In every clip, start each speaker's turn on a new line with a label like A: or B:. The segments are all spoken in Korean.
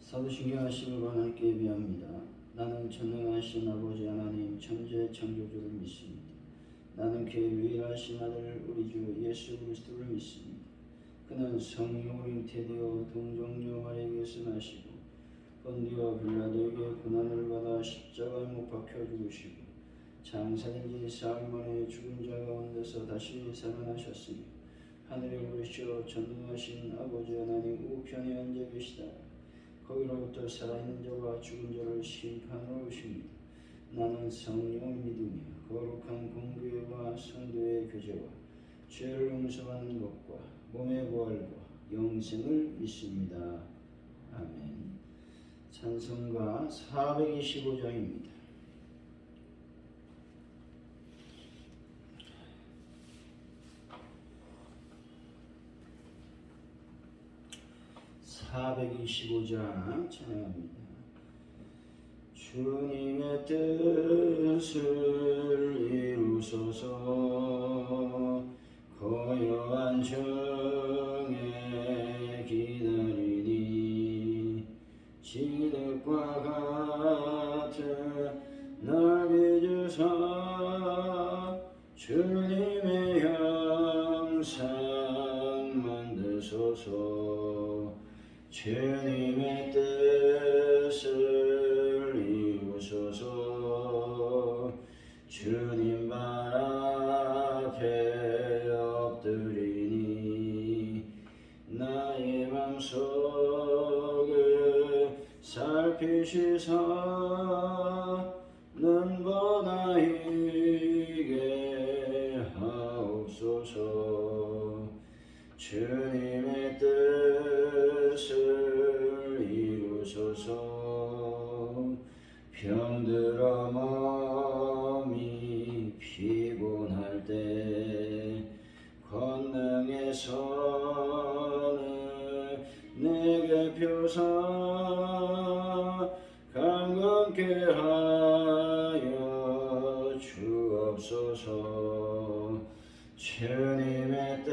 A: 사도신경 하심으로 하나님께 예배합니다. 나는 전능하신 아버지 하나님 천재 창조주를 믿습니다. 나는 그의 유일하신 아들 우리 주 예수 그리스도를 믿습니다. 그는 성령으로 잉태되어 동정녀 마리아에게서 나시고 본디오 빌라도에게 고난을 받아 십자가에 못 박혀 죽으시고 장사된 지 사흘 만에 죽은 자 가운데서 다시 살아나셨으며 하늘에 오르시어 전능하신 아버지 하나님 우편에 앉아 계시다. 거기로부터 살아있는 자와 죽은 자를 심판하러 오십니다. 나는 성령을 믿으며 거룩한 공교회와 성도의 교제와 죄를 용서하는 것과 몸의 부활과 영생을 믿습니다. 아멘. 찬송가 425장입니다. (425장) 찬양합니다. 주님의 뜻을 이루소서. 고요한 정에 기다리니 지득과 같은 날 빚으사 주님의 형상 만드소서. 주님의 뜻을 이루소서. 주님 발 앞에 엎드리니 나의 맘속을 살피시사 눈보다 희게 하옵소서. 주님의 뜻을 이루소서. 병들어 몸이 피곤할 때 권능의 손을 내게 펴사 강건케 하여 주옵소서. 주님의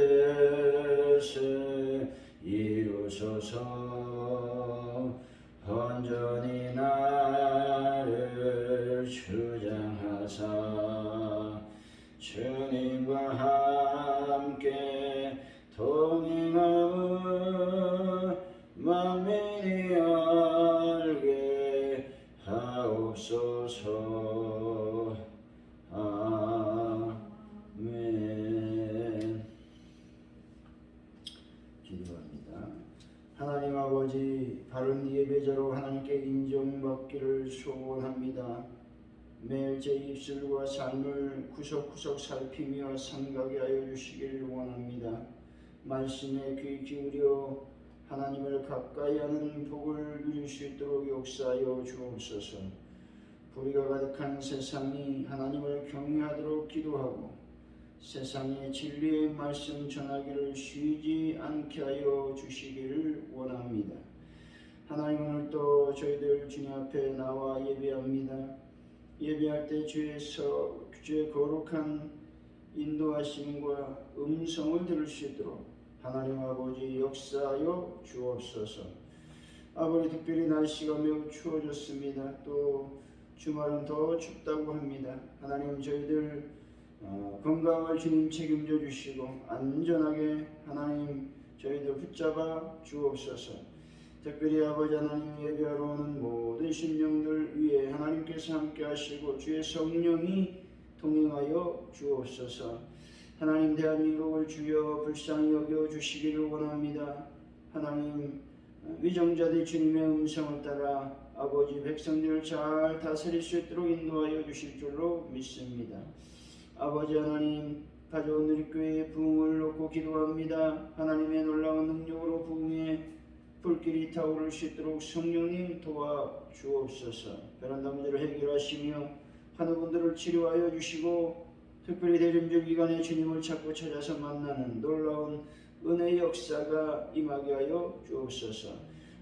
A: 뜻을 이루소서. 온전히 나를 주장하사 주님과 함께 동행함을 만민이 알게 하옵소서. 아멘. 기도합니다. 하나님 아버지, 바른 예배자로 하나님께 인정받기를 소원합니다. 매일 제 입술과 삶을 구석구석 살피며 삼가게 하여 주시기를 원합니다. 말씀에 귀 기울여 하나님을 가까이 하는 복을 누릴 수 있도록 역사하여 주옵소서. 불의가 가득한 세상이 하나님을 경외하도록 기도하고 세상에 진리의 말씀 전하기를 쉬지 않게 하여 주시기를 원합니다. 하나님, 오늘도 저희들 주님 앞에 나와 예배합니다. 예배할 때 주의 거룩한 인도하심과 음성을 들을 수 있도록 하나님 아버지 역사하여 주옵소서. 아버지, 특별히 날씨가 매우 추워졌습니다. 또 주말은 더 춥다고 합니다. 하나님, 저희들 건강을 주님 책임져 주시고 안전하게 하나님 저희들 붙잡아 주옵소서. 특별히 아버지 하나님, 예배하러 오는 모든 심령들 위에 하나님께서 함께 하시고 주의 성령이 동행하여 주옵소서. 하나님, 대한민국을 주여 불쌍히 여겨 주시기를 원합니다. 하나님, 위정자들 주님의 음성을 따라 아버지 백성들을 잘 다스릴 수 있도록 인도하여 주실 줄로 믿습니다. 아버지 하나님, 가져온 우리교회의 부흥을 놓고 기도합니다. 하나님의 놀라운 능력으로 부흥의 불길이 타오를 수 있도록 성령님 도와주옵소서. 베란다 문제를 해결하시며 환우분들을 치료하여 주시고 특별히 대림절 기간에 주님을 찾고 찾아서 만나는 놀라운 은혜의 역사가 임하게 하여 주옵소서.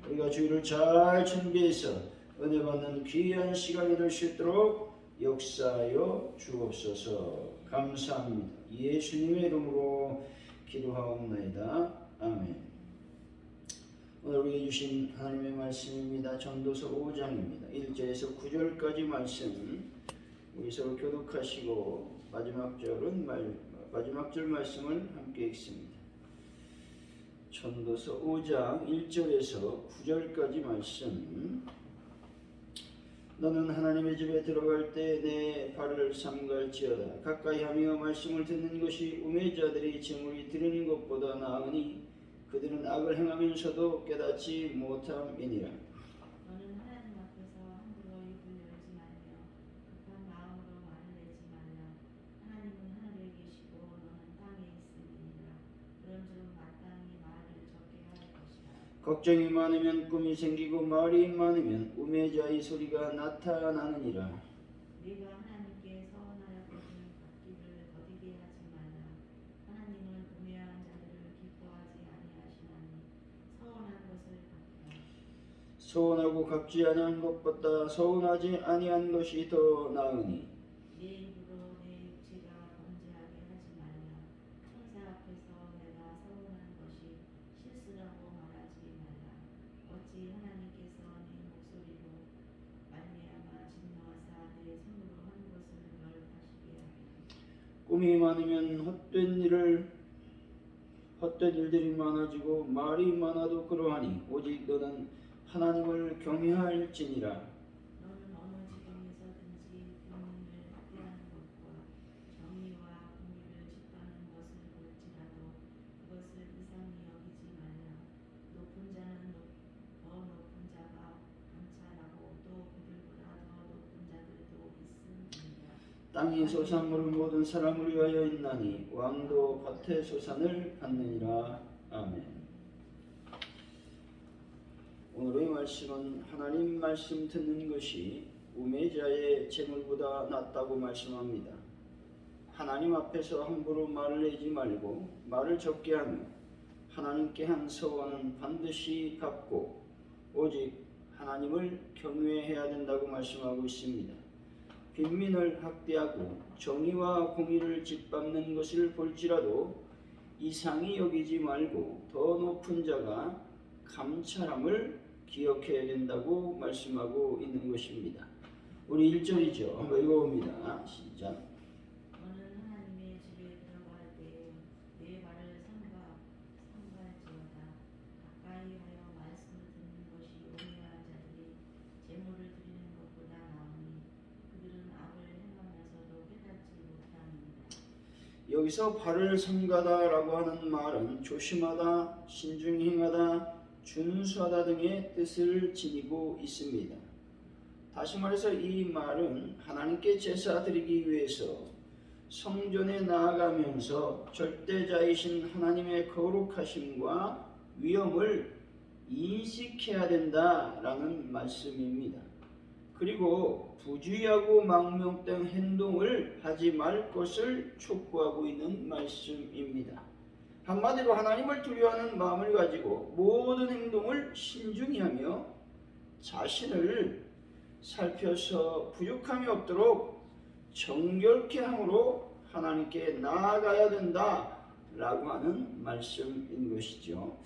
A: 우리가 주일을 잘 준비해서 은혜 받는 귀한 시간이 될 수 있도록 역사하여 주옵소서. 감사합니다. 예수님의 이름으로 기도하옵나이다. 아멘. 오늘 우리에게 주신 하나님의 말씀입니다. 전도서 5장입니다. 1절에서 9절까지 말씀 우리 서로 교독하시고 마지막 절 말씀을 함께 읽습니다. 전도서 5장 1절에서 9절까지 말씀. 너는 하나님의 집에 들어갈 때 내 발을 삼갈지어다. 가까이 하며 말씀을 듣는 것이 우매자들이 재물이 드리는 것보다 나으니 그들은 악을 행하면서도 깨닫지 못함이니라.
B: 너는 하나님 앞에서 함부로 입을 열지 말며 급한 마음으로 말을 내지 말라. 하나님은 하늘에 계시고 너는 땅에 있음이니라. 그런즉 마땅히 말을 적게 할 것이라.
A: 걱정이 많으면 꿈이 생기고 말이 많으면 우매자의 소리가 나타나느니라.
B: 네가 하나님께 서원하였거든 갚기를 더디게 하지 말라. 하나님은 우매한 자들을 기뻐하지 아니하시나니 서원한 것을 갚라.
A: 서운하고 갚지 아니한 것보다 서운하지 아니한 것이 더 나으니
B: 내 입으로 내 육체가 번제하게 하지 말라. 천사 앞에서 내가 서운한 것이 실수라고 말하지 말라. 어찌 하나님께서 네 목소리로 말미암아 진노하사 내 손으로 한 것을 널 다시게 하리라.
A: 꿈이 많으면 헛된 일들이 많아지고 말이 많아도 그러하니 오직 너는 하나님을 경외할지니라.
B: 너는 어느 지경에서든지 국민을 학대하는 것과 정의와 공의를 짓밟는 것을 볼지라도 그것을 이상히 여기지 말라. 높은 자는 더 높은 자가 감찰하고 또 그들보다 더 높은 자들도 있음이니라.
A: 땅이 소산물을 모든 사람을 위하여 있나니 왕도 밭의 소산을 받느니라. 아멘. 오늘의 말씀은 하나님 말씀 듣는 것이 우매자의 재물보다 낫다고 말씀합니다. 하나님 앞에서 함부로 말을 내지 말고 말을 적게 하며 하나님께 한 서원은 반드시 갚고 오직 하나님을 경외해야 된다고 말씀하고 있습니다. 빈민을 학대하고 정의와 공의를 짓밟는 것을 볼지라도 이상히 여기지 말고 더 높은 자가 감찰함을 기억해야 된다고 말씀하고 있는 것입니다. 우리 1절이죠. 한번 읽어봅니다. 시작.
B: 너는 하나님의 집에 들어갈 때에 내 발을 삼갈지어다. 가까이 하여 말씀을 듣는 것이 우매한 자들이 재물을 드리는 것보다 나으니 그들은 악을 행하면서도 깨닫지 못함이니라.
A: 여기서 발을 삼가다라고 하는 말은 조심하다, 신중히 행하다, 준수하다 등의 뜻을 지니고 있습니다. 다시 말해서 이 말은 하나님께 제사 드리기 위해서 성전에 나아가면서 절대자이신 하나님의 거룩하심과 위엄을 인식해야 된다라는 말씀입니다. 그리고 부주의하고 망명된 행동을 하지 말 것을 촉구하고 있는 말씀입니다. 한마디로 하나님을 두려워하는 마음을 가지고 모든 행동을 신중히 하며 자신을 살펴서 부족함이 없도록 정결케 함으로 하나님께 나아가야 된다라고 하는 말씀인 것이죠.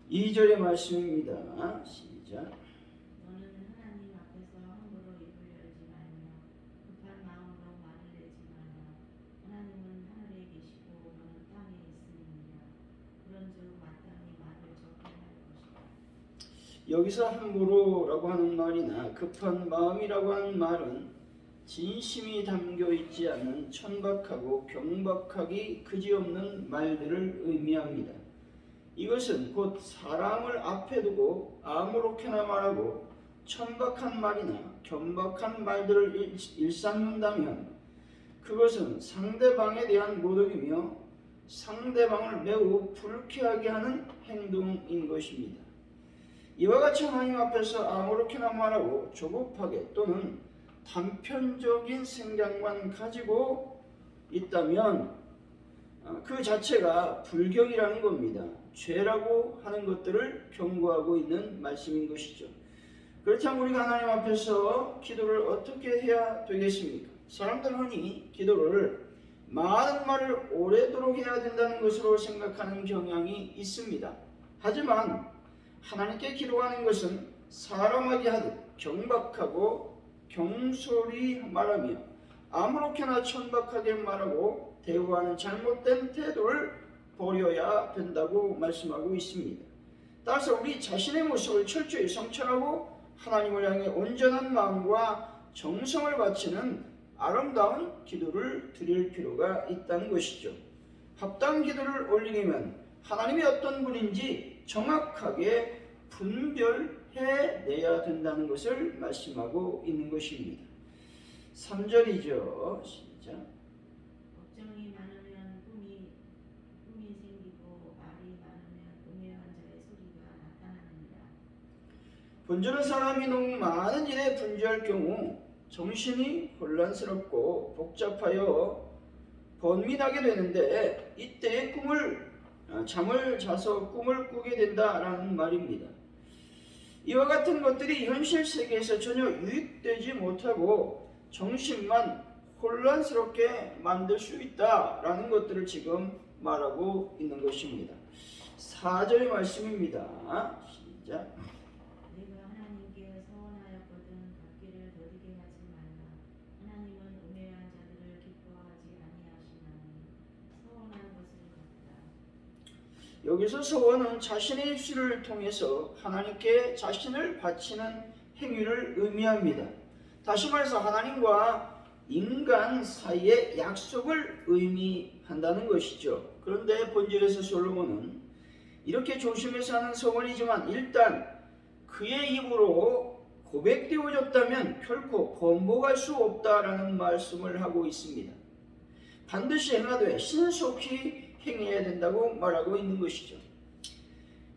A: 2절의 말씀입니다. 시작.
B: 너는 하나님 앞에서 함부로 입을 열지 말며 급한 마음으로 말을 내지 말라. 하나님은 하늘에 계시고 너는 땅에 있음이니라. 그런즉 마땅히 말을 적게 할 것이다.
A: 여기서 함부로라고 하는 말이나 급한 마음이라고 하는 말은 진심이 담겨 있지 않은 천박하고 경박하기 그지없는 말들을 의미합니다. 이것은 곧 사람을 앞에 두고 아무렇게나 말하고 천박한 말이나 경박한 말들을 일삼는다면 그것은 상대방에 대한 모독이며 상대방을 매우 불쾌하게 하는 행동인 것입니다. 이와 같이 하나님 앞에서 아무렇게나 말하고 조급하게 또는 단편적인 생각만 가지고 있다면 그 자체가 불경이라는 겁니다. 죄라고 하는 것들을 경고하고 있는 말씀인 것이죠. 그렇다면 우리가 하나님 앞에서 기도를 어떻게 해야 되겠습니까? 사람들은 흔히 기도를 많은 말을 오래도록 해야 된다는 것으로 생각하는 경향이 있습니다. 하지만 하나님께 기도하는 것은 사람에게 하듯 경박하고 경솔히 말하며 아무렇게나 천박하게 말하고 대우하는 잘못된 태도를 버려야 된다고 말씀하고 있습니다. 따라서 우리 자신의 모습을 철저히 성찰하고 하나님을 향해 온전한 마음과 정성을 바치는 아름다운 기도를 드릴 필요가 있다는 것이죠. 합당한 기도를 올리려면 하나님이 어떤 분인지 정확하게 분별해내야 된다는 것을 말씀하고 있는 것입니다. 3절이죠. 시작.
B: 걱정이 많으면 꿈이 생기고 말이 많으면 음해한 자의 소리가 나타나느니라.
A: 분주한 사람이 너무 많은 일에 분주할 경우 정신이 혼란스럽고 복잡하여 번민하게 되는데 이때 잠을 자서 꿈을 꾸게 된다라는 말입니다. 이와 같은 것들이 현실 세계에서 전혀 유익되지 못하고 정신만 혼란스럽게 만들 수 있다라는 것들을 지금 말하고 있는 것입니다. 4절의 말씀입니다. 시작.
B: 내가 하나님께 서원하였거든 갚기를 더디게 하지 말라. 하나님은 음해한 자들을 기뻐하지 아니하시나니 서원한 것을 갚으라.
A: 여기서 서원은 자신의 입술을 통해서 하나님께 자신을 바치는 행위를 의미합니다. 다시 말해서 하나님과 인간 사이의 약속을 의미한다는 것이죠. 그런데 본절에서 솔로몬은 이렇게 조심해서 하는 서원이지만 일단 그의 입으로 고백되어졌다면 결코 번복할 수 없다라는 말씀을 하고 있습니다. 반드시 행하되 신속히 행해야 된다고 말하고 있는 것이죠.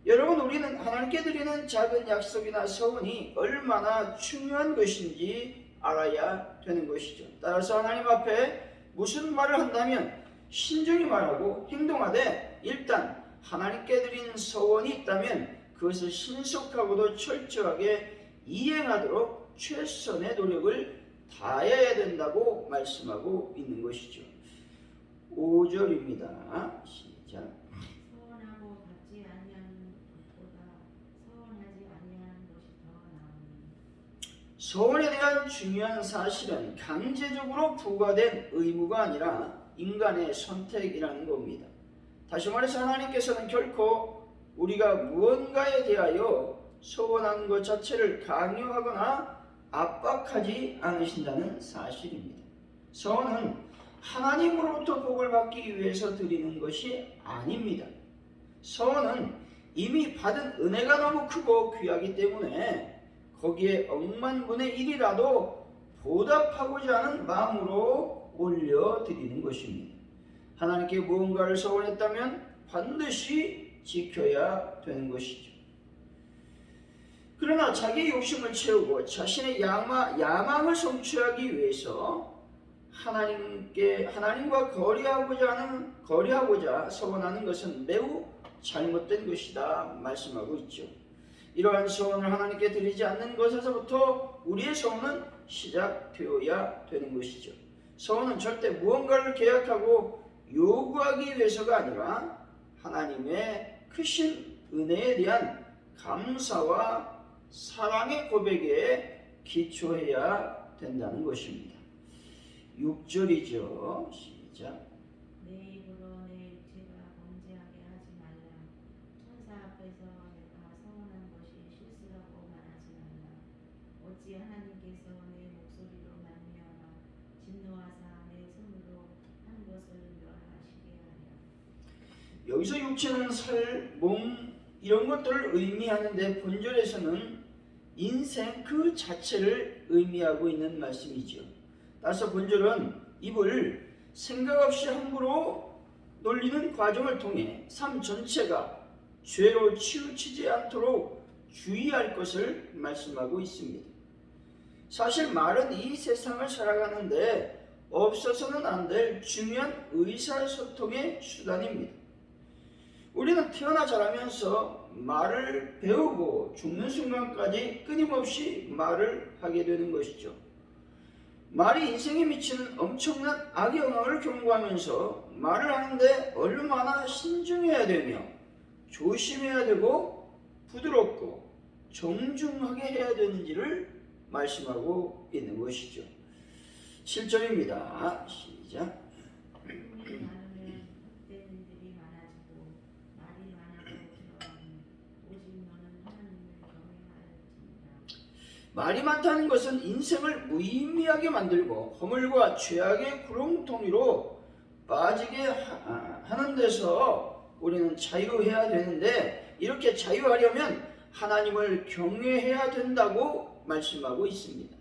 A: 여러분, 우리는 하나님께 드리는 작은 약속이나 서원이 얼마나 중요한 것인지 알아야 되는 것이죠. 따라서 하나님 앞에 무슨 말을 한다면 신중히 말하고 행동하되 일단 하나님께 드린 서원이 있다면 그것을 신속하고도 철저하게 이행하도록 최선의 노력을 다해야 된다고 말씀하고 있는 것이죠. 5절입니다. 시작.
B: 서원하고 갚지 아니하는 것보다 서원하지 아니하는 것이 더 나으니.
A: 서원에 대한 중요한 사실은 강제적으로 부과된 의무가 아니라 인간의 선택이라는 겁니다. 다시 말해서 하나님께서는 결코 우리가 무언가에 대하여 서원하는 것 자체를 강요하거나 압박하지 않으신다는 사실입니다. 서원은 하나님으로부터 복을 받기 위해서 드리는 것이 아닙니다. 서원은 이미 받은 은혜가 너무 크고 귀하기 때문에 거기에 억만분의 1이라도 보답하고자 하는 마음으로 올려드리는 것입니다. 하나님께 무언가를 서원했다면 반드시 지켜야 되는 것이죠. 그러나 자기의 욕심을 채우고 자신의 야망을 성취하기 위해서 하나님과 거리하고자 서원하는 것은 매우 잘못된 것이다 말씀하고 있죠. 이러한 서원을 하나님께 드리지 않는 것에서부터 우리의 서원은 시작되어야 되는 것이죠. 서원은 절대 무언가를 계약하고 요구하기 위해서가 아니라 하나님의 크신 은혜에 대한 감사와 사랑의 고백에 기초해야 된다는 것입니다. 6절이죠. 시작.
B: 내 입으로 내 육체가 범죄하게 하지 말라. 천사 앞에서 내가 서원한 것이 실수라고 말하지 말라. 어찌 하나님께서 내 목소리로 말미암아 진노하사 내 손으로 한 것을 멸하시게 하랴.
A: 여기서 육체는 살, 몸 이런 것들을 의미하는데 본절에서는 인생 그 자체를 의미하고 있는 말씀이죠. 따라서 본절은 입을 생각 없이 함부로 놀리는 과정을 통해 삶 전체가 죄로 치우치지 않도록 주의할 것을 말씀하고 있습니다. 사실 말은 이 세상을 살아가는데 없어서는 안 될 중요한 의사소통의 수단입니다. 우리는 태어나 자라면서 말을 배우고 죽는 순간까지 끊임없이 말을 하게 되는 것이죠. 말이 인생에 미치는 엄청난 악영향을 경고하면서 말을 하는데 얼마나 신중해야 되며 조심해야 되고 부드럽고 정중하게 해야 되는지를 말씀하고 있는 것이죠. 7절입니다. 시작.
B: 품이 많으면 헛되는 일이 많아지고 말이 많아도 부러워하니 오직 너는 하나님을 경외하였습니다.
A: 말이 많다는 것은 인생을 무의미하게 만들고 허물과 죄악의 구렁텅이로 빠지게 하는 데서 우리는 자유해야 되는데, 이렇게 자유하려면 하나님을 경외해야 된다고 말씀하고 있습니다.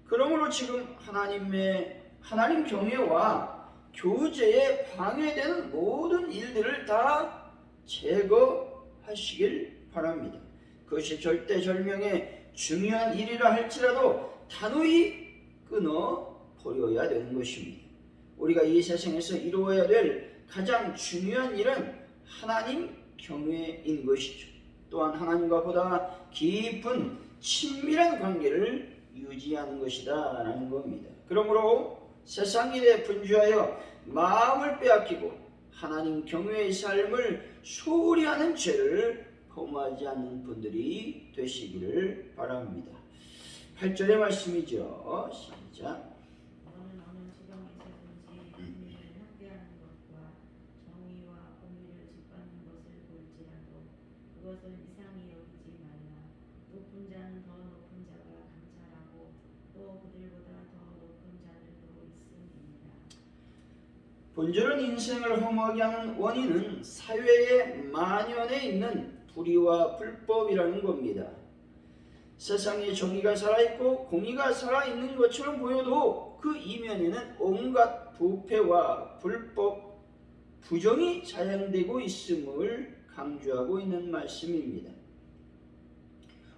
A: 그러므로 지금 하나님 경외와 교제에 방해되는 모든 일들을 다 제거하시길 바랍니다. 그것이 절대절명의 중요한 일이라 할지라도 단호히 끊어 버려야 되는 것입니다. 우리가 이 세상에서 이루어야 될 가장 중요한 일은 하나님 경외인 것이죠. 또한 하나님과 보다 깊은 친밀한 관계를 유지하는 것이다 라는 겁니다. 그러므로 세상 일에 분주하여 마음을 빼앗기고 하나님 경외의 삶을 소홀히 하는 죄를 범하지 않는 분들이 되시기를 바랍니다. 8절의 말씀이죠. 시작.
B: 너는 어느 지방에서든지 은혜를 학대하는 것과 정의와 공의를 짓밟는 것을 볼지라도 그것을 이상히 여기지 말라. 높은 자는 더 높은 자가 감찰하고 또 그들보다 더 높은 자들도 있음이니라.
A: 본절은 인생을 허무하게 하는 원인은 사회의 만연에 있는 불의와 불법이라는 겁니다. 세상에 정의가 살아있고 공의가 살아있는 것처럼 보여도 그 이면에는 온갖 부패와 불법, 부정이 자행되고 있음을 강조하고 있는 말씀입니다.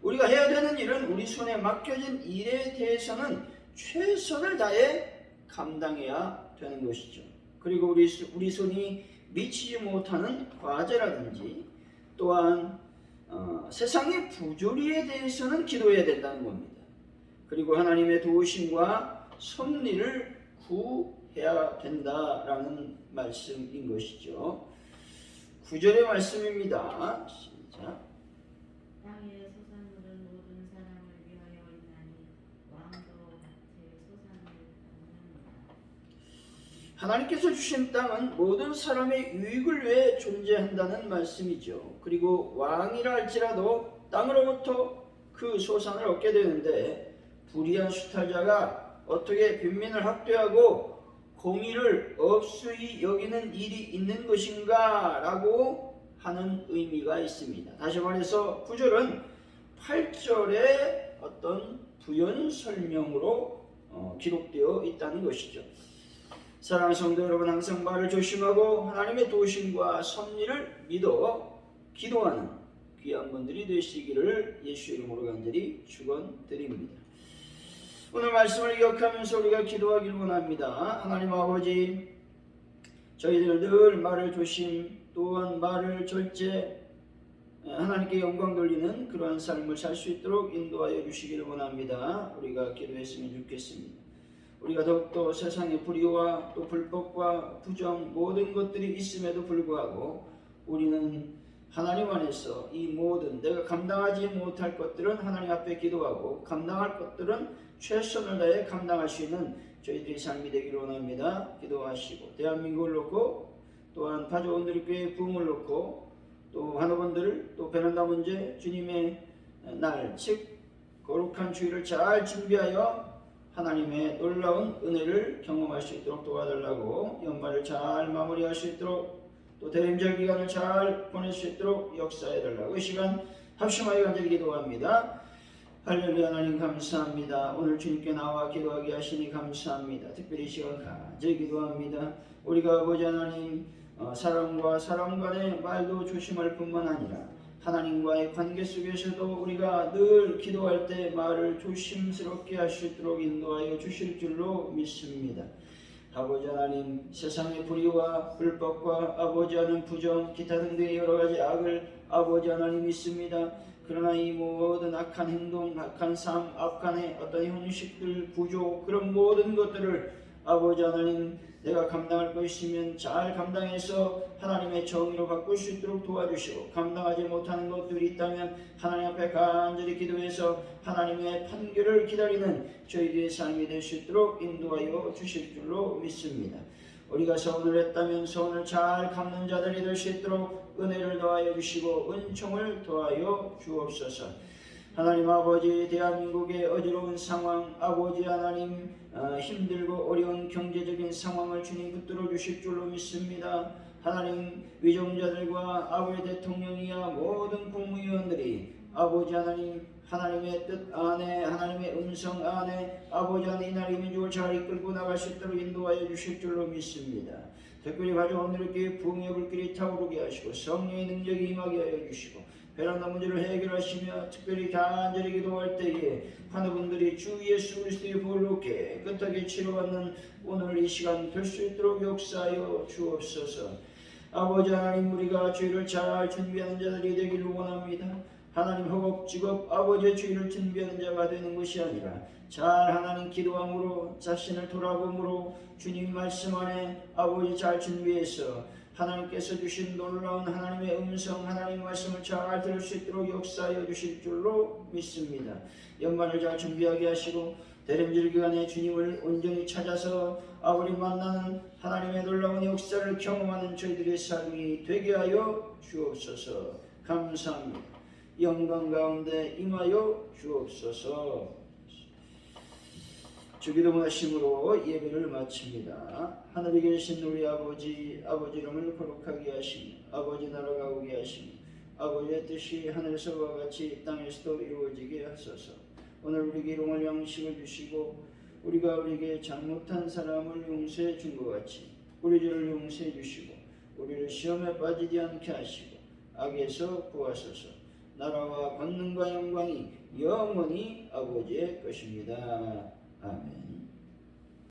A: 우리가 해야 되는 일은 우리 손에 맡겨진 일에 대해서는 최선을 다해 감당해야 되는 것이죠. 그리고 우리 손이 미치지 못하는 과제라든지 또한 세상의 부조리에 대해서는 기도해야 된다는 겁니다. 그리고 하나님의 도우심과 섭리를 구해야 된다라는 말씀인 것이죠. 9절의 말씀입니다. 시작.
B: 땅의 소산물은 모든 사람을 위하여 있나니 왕도 밭의 소산을 받느니라.
A: 하나님께서 주신 땅은 모든 사람의 유익을 위해 존재한다는 말씀이죠. 그리고 왕이라 할지라도 땅으로부터 그 소산을 얻게 되는데, 불의한 수탈자가 어떻게 빈민을 학대하고 공의를 업수히 여기는 일이 있는 것인가 라고 하는 의미가 있습니다. 다시 말해서 9절은 8절의 어떤 부연 설명으로 기록되어 있다는 것이죠. 사랑하는 성도 여러분, 항상 말을 조심하고 하나님의 도우심과 섭리를 믿어 기도하는 귀한 분들이 되시기를 예수 이름으로 간절히 축원드립니다. 오늘 말씀을 기억하면서 우리가 기도하길 원합니다. 하나님 아버지, 저희들 늘 말을 조심, 또한 말을 절제, 하나님께 영광 돌리는 그러한 삶을 살 수 있도록 인도하여 주시기를 원합니다. 우리가 기도했으면 좋겠습니다. 우리가 더욱더 세상의 불의와 또 불법과 부정 모든 것들이 있음에도 불구하고 우리는 하나님 안에서 이 모든 내가 감당하지 못할 것들은 하나님 앞에 기도하고 감당할 것들은 최선을 다해 감당할 수 있는 저희들의 삶이 되기를 원합니다. 기도하시고 대한민국을 놓고 또한 파주온누리교회 부흥을 놓고 또 한옥원들 또 베란다 문제 주님의 날 즉 거룩한 주일을 잘 준비하여 하나님의 놀라운 은혜를 경험할 수 있도록 도와달라고, 연말을 잘 마무리할 수 있도록 또 대림절 기간을 잘 보낼 수 있도록 역사해달라고 이 시간 합심하여 간절히 기도합니다. 할렐루야. 하나님 감사합니다. 오늘 주님께 나와 기도하게 하시니 감사합니다. 특별히 이 시간 간절히 기도합니다. 우리가 아버지 하나님 사람과 사람 간의 말도 조심할 뿐만 아니라 하나님과의 관계 속에서도 우리가 늘 기도할 때 말을 조심스럽게 할 수 있도록 인도하여 주실 줄로 믿습니다. 아버지 하나님, 세상의 불의와 불법과 아버지 하나님 부정 기타 등등의 여러 가지 악을 아버지 하나님 믿습니다. 그러나 이 모든 악한 행동, 악한 삶, 악한의 어떤 형식들, 구조, 그런 모든 것들을 아버지 하나님, 내가 감당할 것이면 잘 감당해서 하나님의 정의로 바꿀 수 있도록 도와주시고, 감당하지 못하는 것들이 있다면 하나님 앞에 간절히 기도해서 하나님의 판결을 기다리는 저희들의 삶이 될 수 있도록 인도하여 주실 줄로 믿습니다. 우리가 서운을 했다면 서운을 잘 갚는 자들이 될 수 있도록 은혜를 더하여 주시고 은총을 더하여 주옵소서. 하나님 아버지, 대한민국의 어지러운 상황, 아버지 하나님, 힘들고 어려운 경제적인 상황을 주님 붙들어 주실 줄로 믿습니다. 하나님, 위정자들과 아버지 대통령이야 모든 국무위원들이 아버지 하나님, 하나님의 뜻 안에, 하나님의 음성 안에 아버지 하나님 이 나라의 민족을 잘 이끌고 나갈 수 있도록 인도하여 주실 줄로 믿습니다. 특별히 가져온 이렇게 부흥의 불길이 타오르게 하시고 성령의 능력이 임하게 하여 주시고 베란다 문제를 해결하시며 특별히 간절히 기도할 때에 환우분들이 주 예수 그리스도의 보혈로 깨끗하게 치료받는 오늘 이 시간 될 수 있도록 역사하여 주옵소서. 아버지 하나님, 우리가 주의를 잘 준비하는 자들이 되기를 원합니다. 하나님, 허겁지겁 아버지의 주의를 준비하는 자가 되는 것이 아니라 잘 하나님 기도함으로 자신을 돌아봄으로 주님 말씀 안에 아버지 잘 준비해서 하나님께서 주신 놀라운 하나님의 음성, 하나님의 말씀을 잘 들을 수 있도록 역사하여 주실 줄로 믿습니다. 연말을 잘 준비하게 하시고 대림절 기간에 주님을 온전히 찾아서 아버지 만나는 하나님의 놀라운 역사를 경험하는 저희들의 삶이 되게 하여 주옵소서. 감사합니다. 영광 가운데 임하여 주옵소서. 주기도 하심으로 예배를 마칩니다. 하늘에 계신 우리 아버지, 아버지 이름을 거룩하게 하시며 아버지 나라가 오게 하시며 아버지의 뜻이 하늘에서와 같이 땅에서도 이루어지게 하소서. 오늘 우리에게 일용할 양식을 주시고 우리가 우리에게 잘못한 사람을 용서해 준 것 같이 우리 죄를 용서해 주시고 우리를 시험에 빠지지 않게 하시고 악에서 구하소서. 나라와 권능과 영광이 영원히 아버지의 것입니다. 아멘.